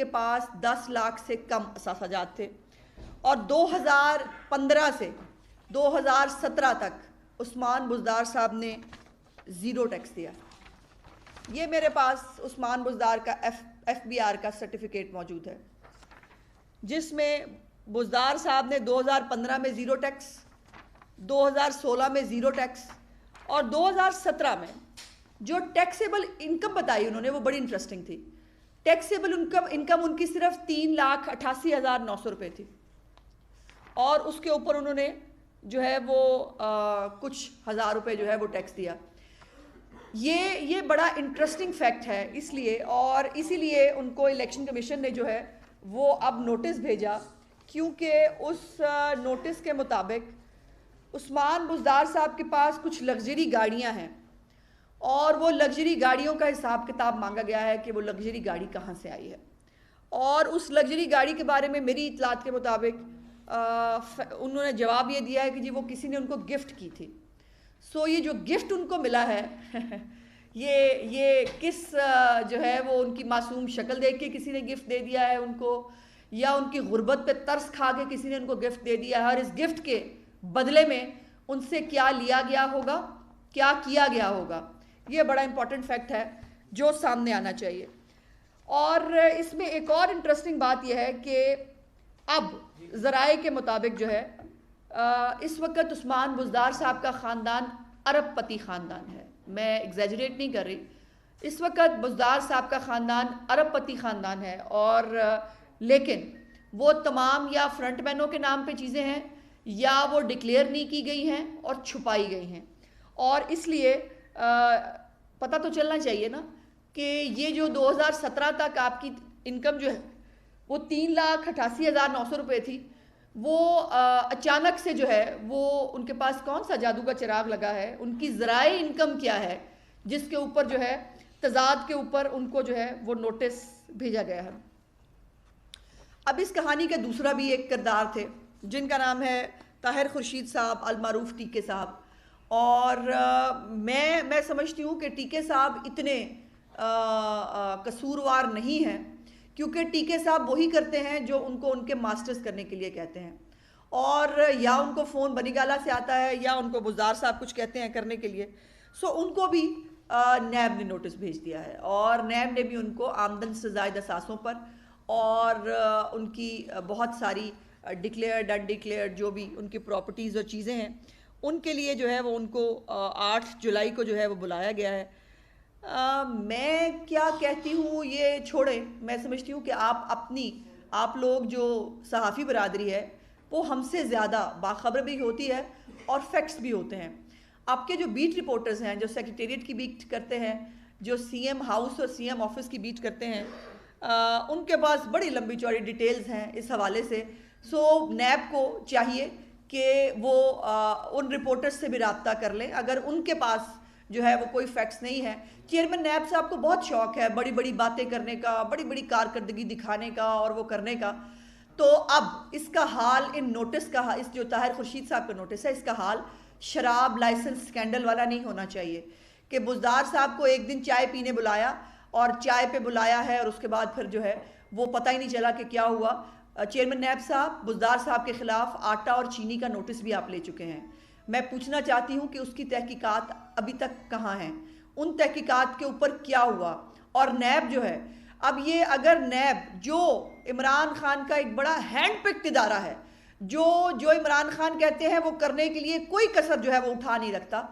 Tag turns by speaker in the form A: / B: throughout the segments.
A: کے پاس 10 لاکھ سے کم اثاثہ جات تھے، اور 2015 سے 2017 تک عثمان بزدار صاحب نے 0 ٹیکس دیا۔ یہ میرے پاس عثمان بزدار کا ایف بی آر کا سرٹیفکیٹ موجود ہے، جس میں بزدار صاحب نے 2015 میں 0 ٹیکس، 2016 میں 0 ٹیکس، اور 2017 میں جو ٹیکسیبل انکم بتائی انہوں نے وہ بڑی انٹرسٹنگ تھی۔ ٹیکسیبل انکم ان کی صرف 3,88,900 روپے تھی، اور اس کے اوپر انہوں نے جو ہے وہ کچھ ہزار روپے جو ہے وہ ٹیکس دیا۔ یہ بڑا انٹرسٹنگ فیکٹ ہے اس لیے، اور اسی لیے ان کو الیکشن کمیشن نے جو ہے وہ اب نوٹس بھیجا، کیونکہ اس نوٹس کے مطابق عثمان بزدار صاحب کے پاس کچھ لگژری گاڑیاں ہیں، اور وہ لگژری گاڑیوں کا حساب کتاب مانگا گیا ہے کہ وہ لگژری گاڑی کہاں سے آئی ہے، اور اس لگژری گاڑی کے بارے میں میری اطلاعات کے مطابق انہوں نے جواب یہ دیا ہے کہ جی وہ کسی نے ان کو گفٹ کی تھی۔ سو یہ جو گفٹ ان کو ملا ہے یہ کس جو ہے وہ ان کی معصوم شکل دیکھ کے کسی نے گفٹ دے دیا ہے ان کو، یا ان کی غربت پہ ترس کھا کے کسی نے ان کو گفٹ دے دیا ہے، اور اس گفٹ کے بدلے میں ان سے کیا لیا گیا ہوگا، کیا کیا گیا ہوگا، یہ بڑا امپورٹنٹ فیکٹ ہے جو سامنے آنا چاہیے۔ اور اس میں ایک اور انٹرسٹنگ بات یہ ہے کہ اب ذرائع کے مطابق جو ہے اس وقت عثمان بزدار صاحب کا خاندان ارب پتی خاندان ہے، میں ایگزیجریٹ نہیں کر رہی، اس وقت بزدار صاحب کا خاندان ارب پتی خاندان ہے، اور لیکن وہ تمام یا فرنٹ مینوں کے نام پہ چیزیں ہیں، یا وہ ڈکلیئر نہیں کی گئی ہیں اور چھپائی گئی ہیں، اور اس لیے پتہ تو چلنا چاہیے نا کہ یہ جو 2017 تک آپ کی انکم جو ہے وہ 3,88,900 روپے تھی، وہ اچانک سے جو ہے وہ ان کے پاس کون سا جادو کا چراغ لگا ہے، ان کی ذرائع انکم کیا ہے، جس کے اوپر جو ہے تضاد کے اوپر ان کو جو ہے وہ نوٹس بھیجا گیا ہے۔ اب اس کہانی کا دوسرا بھی ایک کردار تھے جن کا نام ہے طاہر خورشید صاحب المعروف ٹیکے صاحب، اور میں سمجھتی ہوں کہ ٹیکے صاحب اتنے قصوروار نہیں ہیں، کیونکہ ٹیکے صاحب وہی کرتے ہیں جو ان کو ان کے ماسٹرز کرنے کے لیے کہتے ہیں، اور یا ان کو فون بنی گالا سے آتا ہے یا ان کو بزدار صاحب کچھ کہتے ہیں کرنے کے لیے، سو ان کو بھی نیب نے نوٹس بھیج دیا ہے، اور نیب نے بھی ان کو آمدن سے زائد اثاثوں پر اور ان کی بہت ساری ڈکلیئرڈ ان ڈکلیئرڈ جو بھی ان کی پراپرٹیز اور چیزیں ہیں ان کے لیے جو ہے وہ ان کو 8 جولائی کو جو ہے وہ بلایا گیا ہے۔ میں کیا کہتی ہوں یہ چھوڑیں، میں سمجھتی ہوں کہ آپ لوگ جو صحافی برادری ہے وہ ہم سے زیادہ باخبر بھی ہوتی ہے اور فیکٹس بھی ہوتے ہیں۔ آپ کے جو بیٹ رپورٹرز ہیں، جو سیکریٹریٹ کی بیٹ کرتے ہیں، جو سی ایم ہاؤس اور سی ایم آفس کی بیٹ کرتے ہیں، ان کے پاس بڑی لمبی چوڑی ڈیٹیلز ہیں اس حوالے سے، سو نیب کو چاہیے کہ وہ ان رپورٹرز سے بھی رابطہ کر لیں اگر ان کے پاس جو ہے وہ کوئی فیکٹس نہیں ہے۔ چیئرمین نیب صاحب کو بہت شوق ہے بڑی بڑی باتیں کرنے کا، بڑی بڑی کارکردگی دکھانے کا اور وہ کرنے کا، تو اب اس کا حال ان نوٹس کا، اس جو طاہر خورشید صاحب کا نوٹس ہے، اس کا حال شراب لائسنس سکینڈل والا نہیں ہونا چاہیے کہ بزدار صاحب کو ایک دن چائے پینے بلایا اور چائے پہ بلایا ہے اور اس کے بعد پھر جو ہے وہ پتہ ہی نہیں چلا کہ کیا ہوا۔ چیئرمین نیب صاحب بزدار صاحب کے خلاف آٹا اور چینی کا نوٹس بھی آپ لے چکے ہیں، میں پوچھنا چاہتی ہوں کہ اس کی تحقیقات ابھی تک کہاں ہیں، ان تحقیقات کے اوپر کیا ہوا، اور نیب جو ہے اب یہ اگر نیب جو عمران خان کا ایک بڑا ہینڈ پکڈ ادارہ ہے، جو عمران خان کہتے ہیں وہ کرنے کے لیے کوئی کسر جو ہے وہ اٹھا نہیں رکھتا،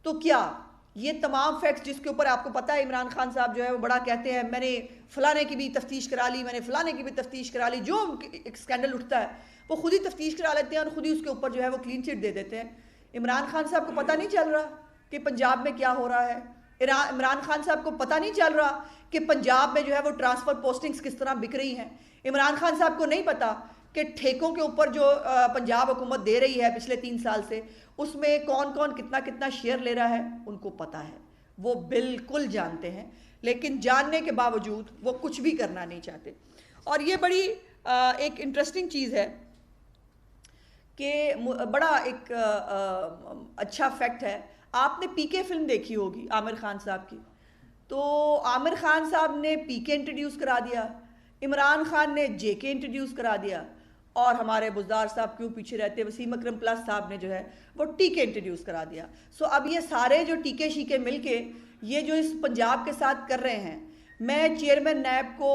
A: تو کیا یہ تمام فیکٹس جس کے اوپر آپ کو پتہ ہے عمران خان صاحب جو ہے وہ بڑا کہتے ہیں میں نے فلانے کی بھی تفتیش کرا لی، میں نے فلانے کی بھی تفتیش کرا لی، جو ایک سکینڈل اٹھتا ہے وہ خود ہی تفتیش کرا لیتے ہیں اور خود ہی اس کے اوپر جو ہے وہ کلین چٹ دے دیتے ہیں۔ عمران خان صاحب کو پتہ نہیں چل رہا کہ پنجاب میں کیا ہو رہا ہے، عمران خان صاحب کو پتہ نہیں چل رہا کہ پنجاب میں جو ہے وہ ٹرانسفر پوسٹنگز کس طرح بک رہی ہیں، عمران خان صاحب کو نہیں پتہ کہ ٹھیکوں کے اوپر جو پنجاب حکومت دے رہی ہے پچھلے 3 سال سے اس میں کون کون کتنا شیئر لے رہا ہے، ان کو پتہ ہے، وہ بالکل جانتے ہیں، لیکن جاننے کے باوجود وہ کچھ بھی کرنا نہیں چاہتے۔ اور یہ بڑی ایک انٹرسٹنگ چیز ہے کہ بڑا ایک اچھا فیکٹ ہے، آپ نے پی کے فلم دیکھی ہوگی عامر خان صاحب کی، تو عامر خان صاحب نے پی کے انٹروڈیوس کرا دیا، عمران خان نے جے کے انٹروڈیوس کرا دیا اور ہمارے بزدار صاحب کیوں پیچھے رہتے، وسیم اکرم پلس صاحب نے جو ہے وہ ٹیکے انٹروڈیوس کرا دیا. سو اب یہ سارے جو ٹیکے شیکے مل کے یہ جو اس پنجاب کے ساتھ کر رہے ہیں، میں چیئرمین نیب کو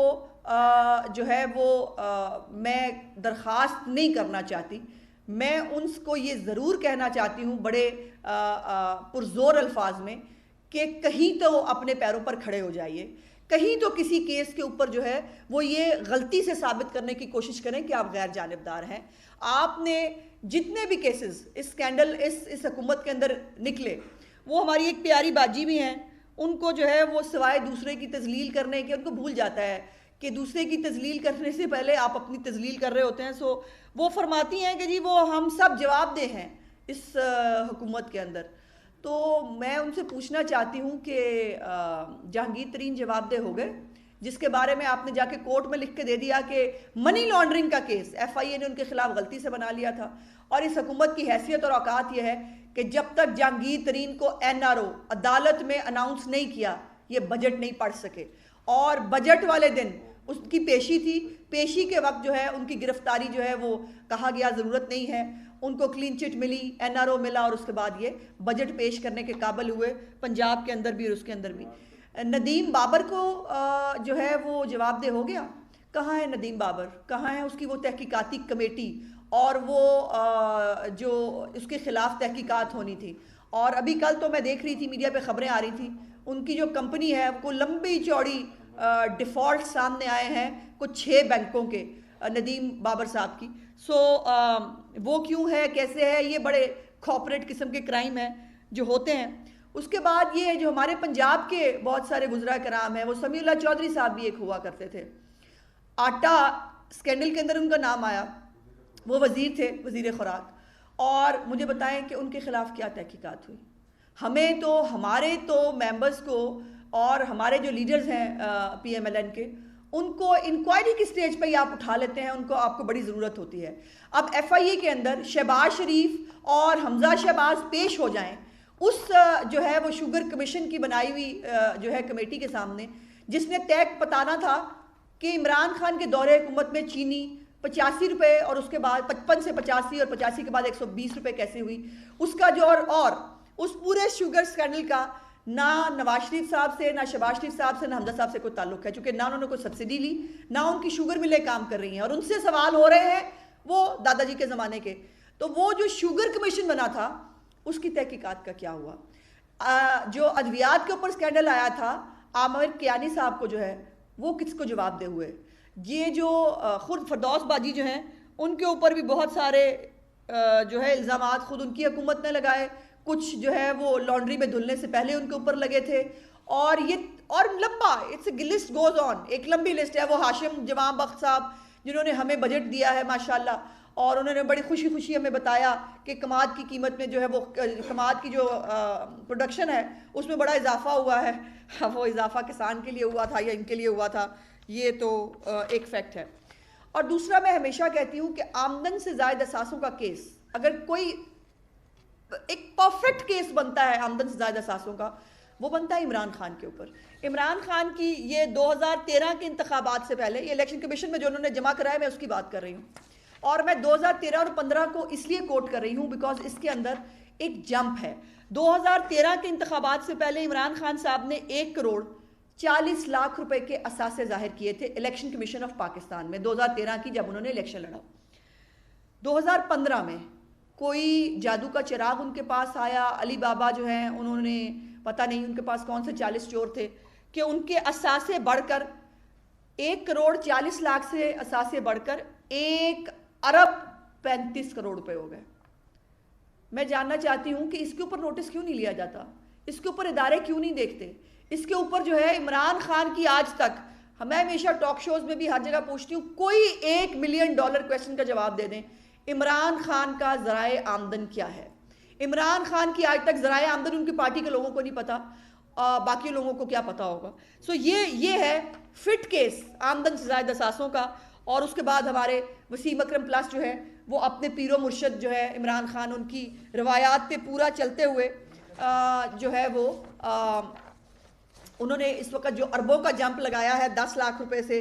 A: جو ہے وہ میں درخواست نہیں کرنا چاہتی. میں ان کو یہ ضرور کہنا چاہتی ہوں بڑے پرزور الفاظ میں کہ کہیں تو اپنے پیروں پر کھڑے ہو جائیے، کہیں تو کسی کیس کے اوپر جو ہے وہ یہ غلطی سے ثابت کرنے کی کوشش کریں کہ آپ غیر جانبدار ہیں. آپ نے جتنے بھی کیسز اس سکینڈل اس حکومت کے اندر نکلے، وہ ہماری ایک پیاری باجی بھی ہیں، ان کو جو ہے وہ سوائے دوسرے کی تذلیل کرنے کے ان کو بھول جاتا ہے کہ دوسرے کی تذلیل کرنے سے پہلے آپ اپنی تذلیل کر رہے ہوتے ہیں. سو وہ فرماتی ہیں کہ جی وہ ہم سب جواب دہ ہیں اس حکومت کے اندر. تو میں ان سے پوچھنا چاہتی ہوں کہ جہانگیر ترین جواب دہ ہو گئے، جس کے بارے میں آپ نے جا کے کورٹ میں لکھ کے دے دیا کہ منی لانڈرنگ کا کیس ایف آئی اے نے ان کے خلاف غلطی سے بنا لیا تھا. اور اس حکومت کی حیثیت اور اوقات یہ ہے کہ جب تک جہانگیر ترین کو این آر او عدالت میں اناؤنس نہیں کیا، یہ بجٹ نہیں پڑھ سکے. اور بجٹ والے دن اس کی پیشی تھی، پیشی کے وقت جو ہے ان کی گرفتاری جو ہے وہ کہا گیا ضرورت نہیں ہے، ان کو کلین چٹ ملی، این آر او ملا، اور اس کے بعد یہ بجٹ پیش کرنے کے قابل ہوئے، پنجاب کے اندر بھی اور اس کے اندر بھی. ندیم بابر کو جو ہے وہ جواب دہ ہو گیا. کہاں ہے ندیم بابر؟ کہاں ہے اس کی وہ تحقیقاتی کمیٹی اور وہ جو اس کے خلاف تحقیقات ہونی تھی؟ اور ابھی کل تو میں دیکھ رہی تھی میڈیا پہ خبریں آ رہی تھیں، ان کی جو کمپنی ہے وہ لمبی چوڑی ڈیفالٹ سامنے آئے ہیں کچھ 6 بینکوں کے ندیم بابر صاحب کی. سو وہ کیوں ہے، کیسے ہے؟ یہ بڑے کارپوریٹ قسم کے کرائم ہیں جو ہوتے ہیں. اس کے بعد یہ جو ہمارے پنجاب کے بہت سارے وزراء کرام ہیں، وہ سمیع اللہ چودھری صاحب بھی ایک ہوا کرتے تھے. آٹا سکینڈل کے اندر ان کا نام آیا، وہ وزیر تھے، وزیر خوراک. اور مجھے بتائیں کہ ان کے خلاف کیا تحقیقات ہوئی؟ ہمیں تو ہمارے تو ممبرز کو اور ہمارے جو لیڈرز ہیں پی ایم ایل این کے، ان کو انکوائری کی سٹیج پہ ہی آپ اٹھا لیتے ہیں، ان کو آپ کو بڑی ضرورت ہوتی ہے. اب ایف آئی اے کے اندر شہباز شریف اور حمزہ شہباز پیش ہو جائیں اس جو ہے وہ شوگر کمیشن کی بنائی ہوئی جو ہے کمیٹی کے سامنے، جس نے طے بتانا تھا کہ عمران خان کے دور حکومت میں چینی 85 روپے اور اس کے بعد 55 سے 85 اور 85 کے بعد 120 روپے کیسے ہوئی، اس کا جو اور اس پورے شوگر سکینڈل کا نہ نواز شریف صاحب سے، نہ شہباز شریف صاحب سے، نہ حمزہ صاحب سے کوئی تعلق ہے، چونکہ نہ انہوں نے کوئی سبسڈی لی، نہ ان کی شوگر ملیں کام کر رہی ہیں، اور ان سے سوال ہو رہے ہیں وہ دادا جی کے زمانے کے. تو وہ جو شوگر کمیشن بنا تھا اس کی تحقیقات کا کیا ہوا؟ جو ادویات کے اوپر سکینڈل آیا تھا، عامر کیانی صاحب کو جو ہے وہ کس کو جواب دے ہوئے؟ یہ جو خود فردوس باجی جو ہیں ان کے اوپر بھی بہت سارے جو ہے الزامات خود ان کی حکومت نے لگائے، کچھ جو ہے وہ لانڈری میں دھلنے سے پہلے ان کے اوپر لگے تھے. اور لمبا لسٹ گوز آن، ایک لمبی لسٹ ہے. وہ ہاشم جوان بخت صاحب جنہوں نے ہمیں بجٹ دیا ہے ماشاءاللہ، اور انہوں نے بڑی خوشی خوشی ہمیں بتایا کہ کماد کی قیمت میں جو ہے وہ کماد کی جو پروڈکشن ہے اس میں بڑا اضافہ ہوا ہے. وہ اضافہ کسان کے لیے ہوا تھا یا ان کے لیے ہوا تھا، یہ تو ایک فیکٹ ہے. اور دوسرا میں ہمیشہ کہتی ہوں کہ آمدن سے زائد اثاثوں کا کیس، اگر کوئی ایک پرفیکٹ کیس بنتا ہے آمدن سے زائد اثاثوں کا، وہ بنتا ہے عمران خان کے اوپر. عمران خان کی یہ 2013 کے انتخابات سے پہلے، یہ الیکشن کمیشن میں جو انہوں نے جمع کرایا، میں اس کی بات کر رہی ہوں. اور میں 2013 اور 15 کو اس لیے کوٹ کر رہی ہوں بیکاز اس کے اندر ایک جمپ ہے. 2013 کے انتخابات سے پہلے عمران خان صاحب نے 1 کروڑ 40 لاکھ روپے کے اثاثے ظاہر کیے تھے الیکشن کمیشن آف پاکستان میں 2013 کی، جب انہوں نے الیکشن لڑا. 2015 میں کوئی جادو کا چراغ ان کے پاس آیا، علی بابا جو ہیں انہوں نے پتہ نہیں ان کے پاس کون سے 40 چور تھے کہ ان کے اثاثے بڑھ کر 1 کروڑ 40 لاکھ سے اثاثے بڑھ کر 1 ارب 35 کروڑ روپے ہو گئے. میں جاننا چاہتی ہوں کہ اس کے اوپر نوٹس کیوں نہیں لیا جاتا، اس کے اوپر ادارے کیوں نہیں دیکھتے. اس کے اوپر جو ہے عمران خان کی آج تک، میں ہمیشہ ٹاک شوز میں بھی ہر جگہ پوچھتی ہوں، کوئی $1 ملین کویسچن کا جواب دے دیں. عمران خان کا ذرائع آمدن کیا ہے؟ عمران خان کی آج تک ذرائع آمدن ان کی پارٹی کے لوگوں کو نہیں پتا، باقی لوگوں کو کیا پتا ہوگا. سو یہ ہے فٹ کیس آمدن سے زائد اثاثوں کا. اور اس کے بعد ہمارے وسیم اکرم پلس جو ہے وہ اپنے پیر و مرشد جو ہے عمران خان، ان کی روایات پہ پورا چلتے ہوئے جو ہے وہ انہوں نے اس وقت جو اربوں کا جمپ لگایا ہے 10 لاکھ روپے سے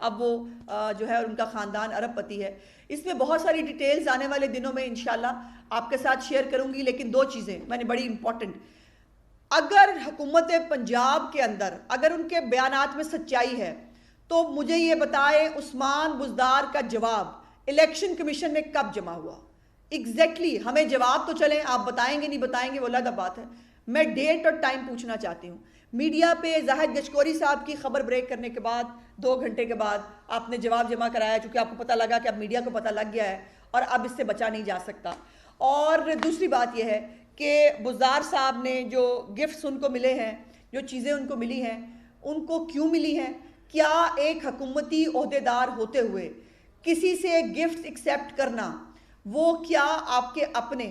A: اب وہ جو ہے ان کا خاندان ارب پتی ہے. اس میں بہت ساری ڈیٹیلز آنے والے دنوں میں انشاءاللہ آپ کے ساتھ شیئر کروں گی. لیکن 2 چیزیں میں نے بڑی امپورٹنٹ، اگر حکومت پنجاب کے اندر اگر ان کے بیانات میں سچائی ہے تو مجھے یہ بتائیں عثمان بزدار کا جواب الیکشن کمیشن میں کب جمع ہوا ایگزیکٹلی. ہمیں جواب تو چلیں آپ بتائیں گے نہیں بتائیں گے وہ علیحدہ بات ہے. میں ڈیٹ اور ٹائم پوچھنا چاہتی ہوں. میڈیا پہ زاہد گجکوری صاحب کی خبر بریک کرنے کے بعد 2 گھنٹے کے بعد آپ نے جواب جمع کرایا، چونکہ آپ کو پتہ لگا کہ اب میڈیا کو پتہ لگ گیا ہے اور اب اس سے بچا نہیں جا سکتا. اور دوسری بات یہ ہے کہ بزدار صاحب نے جو گفٹس ان کو ملے ہیں، جو چیزیں ان کو ملی ہیں، ان کو کیوں ملی ہیں؟ کیا ایک حکومتی عہدیدار ہوتے ہوئے کسی سے گفٹس ایکسیپٹ کرنا وہ کیا آپ کے اپنے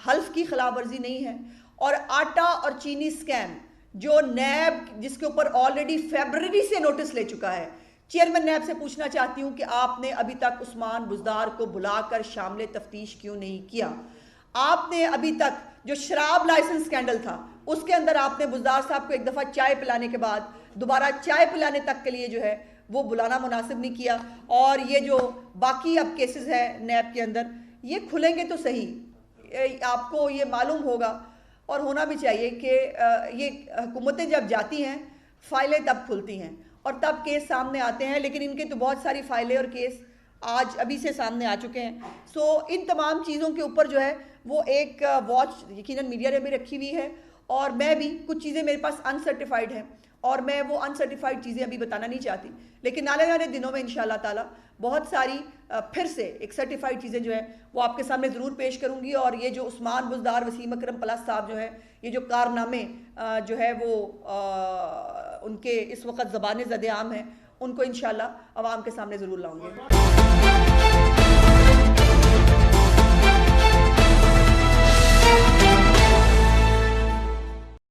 A: حلف کی خلاف ورزی نہیں ہے؟ اور آٹا اور چینی سکیم جو نیب جس کے اوپر آلریڈی فیبرری سے نوٹس لے چکا ہے، چیئرمین نیب سے پوچھنا چاہتی ہوں کہ آپ نے ابھی تک عثمان بزدار کو بلا کر شامل تفتیش کیوں نہیں کیا؟ آپ نے ابھی تک جو شراب لائسنس سکینڈل تھا اس کے اندر آپ نے بزدار صاحب کو ایک دفعہ چائے پلانے کے بعد دوبارہ چائے پلانے تک کے لیے جو ہے وہ بلانا مناسب نہیں کیا. اور یہ جو باقی اب کیسز ہے نیب کے اندر یہ کھلیں گے تو صحیح، آپ کو یہ معلوم ہوگا اور ہونا بھی چاہیے کہ یہ حکومتیں جب جاتی ہیں فائلیں تب کھلتی ہیں اور تب کیس سامنے آتے ہیں. لیکن ان کے تو بہت ساری فائلیں اور کیس آج ابھی سے سامنے آ چکے ہیں. سو ان تمام چیزوں کے اوپر جو ہے وہ ایک واچ یقیناً میڈیا نے بھی رکھی ہوئی ہے اور میں بھی کچھ چیزیں میرے پاس انسرٹیفائڈ ہیں اور میں وہ انسرٹیفائڈ چیزیں ابھی بتانا نہیں چاہتی. لیکن آنے والے دنوں میں انشاءاللہ تعالی بہت ساری پھر سے ایک سرٹیفائڈ چیزیں جو ہیں وہ آپ کے سامنے ضرور پیش کروں گی. اور یہ جو عثمان بزدار وسیم اکرم پلس صاحب جو ہے یہ جو کارنامے جو ہے وہ ان کے اس وقت زبان زد عام ہیں ان کو انشاءاللہ عوام کے سامنے ضرور لاؤں گے.